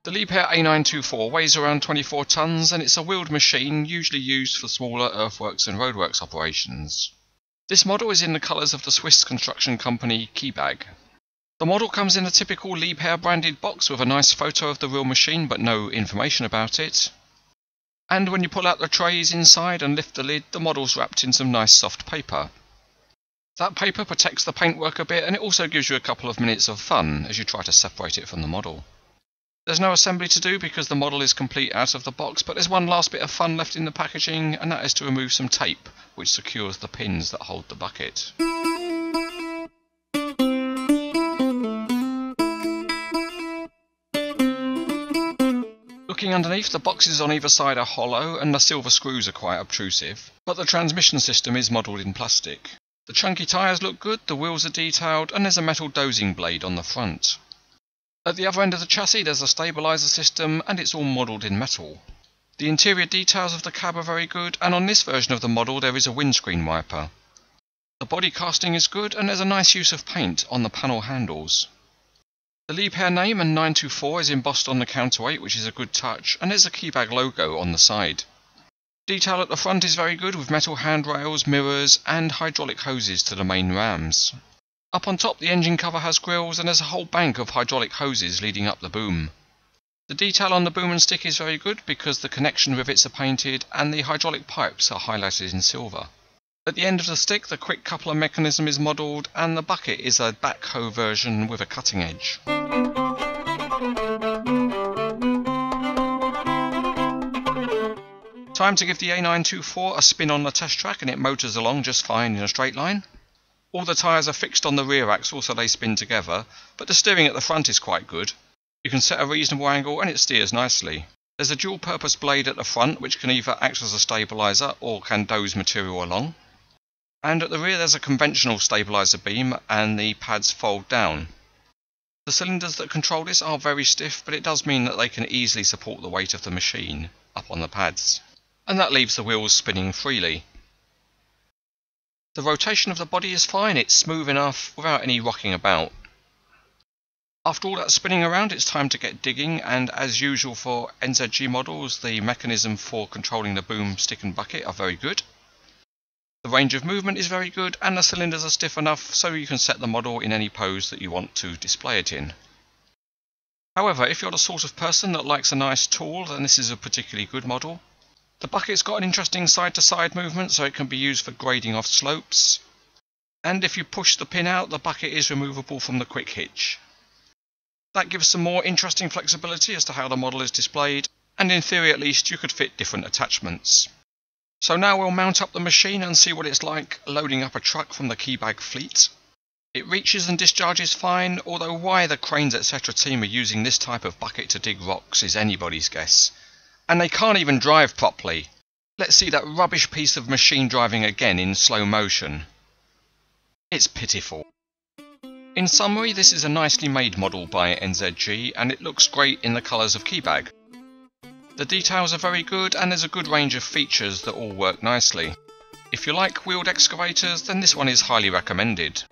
The Liebherr A924 weighs around 24 tonnes and it's a wheeled machine usually used for smaller earthworks and roadworks operations. This model is in the colours of the Swiss construction company Kibag. The model comes in a typical Liebherr branded box with a nice photo of the real machine but no information about it. And when you pull out the trays inside and lift the lid, the model's wrapped in some nice soft paper. That paper protects the paintwork a bit and it also gives you a couple of minutes of fun as you try to separate it from the model. There's no assembly to do because the model is complete out of the box, but there's one last bit of fun left in the packaging, and that is to remove some tape which secures the pins that hold the bucket. Looking underneath, the boxes on either side are hollow and the silver screws are quite obtrusive, but the transmission system is modelled in plastic. The chunky tyres look good, the wheels are detailed, and there's a metal dozing blade on the front. At the other end of the chassis there's a stabiliser system and it's all modelled in metal. The interior details of the cab are very good, and on this version of the model there is a windscreen wiper. The body casting is good and there's a nice use of paint on the panel handles. The Liebherr name and 924 is embossed on the counterweight, which is a good touch, and there's a Kibag logo on the side. Detail at the front is very good with metal handrails, mirrors and hydraulic hoses to the main rams. Up on top the engine cover has grills and there's a whole bank of hydraulic hoses leading up the boom. The detail on the boom and stick is very good because the connection rivets are painted and the hydraulic pipes are highlighted in silver. At the end of the stick the quick coupler mechanism is modelled and the bucket is a backhoe version with a cutting edge. Time to give the A924 a spin on the test track and it motors along just fine in a straight line. All the tyres are fixed on the rear axle so they spin together, but the steering at the front is quite good. You can set a reasonable angle and it steers nicely. There's a dual purpose blade at the front which can either act as a stabiliser or can doze material along. And at the rear there's a conventional stabiliser beam and the pads fold down. The cylinders that control this are very stiff, but it does mean that they can easily support the weight of the machine up on the pads. And that leaves the wheels spinning freely. The rotation of the body is fine, it's smooth enough without any rocking about. After all that spinning around it's time to get digging, and as usual for NZG models the mechanism for controlling the boom, stick and bucket are very good. The range of movement is very good and the cylinders are stiff enough so you can set the model in any pose that you want to display it in. However, if you're the sort of person that likes a nice tool, then this is a particularly good model. The bucket's got an interesting side-to-side movement so it can be used for grading off slopes. And if you push the pin out, the bucket is removable from the quick hitch. That gives some more interesting flexibility as to how the model is displayed, and in theory at least you could fit different attachments. So now we'll mount up the machine and see what it's like loading up a truck from the Kibag fleet. It reaches and discharges fine, although why the CranesEtcTV team are using this type of bucket to dig rocks is anybody's guess. And they can't even drive properly. Let's see that rubbish piece of machine driving again in slow motion. It's pitiful. In summary, this is a nicely made model by NZG and it looks great in the colours of Kibag. The details are very good and there's a good range of features that all work nicely. If you like wheeled excavators, then this one is highly recommended.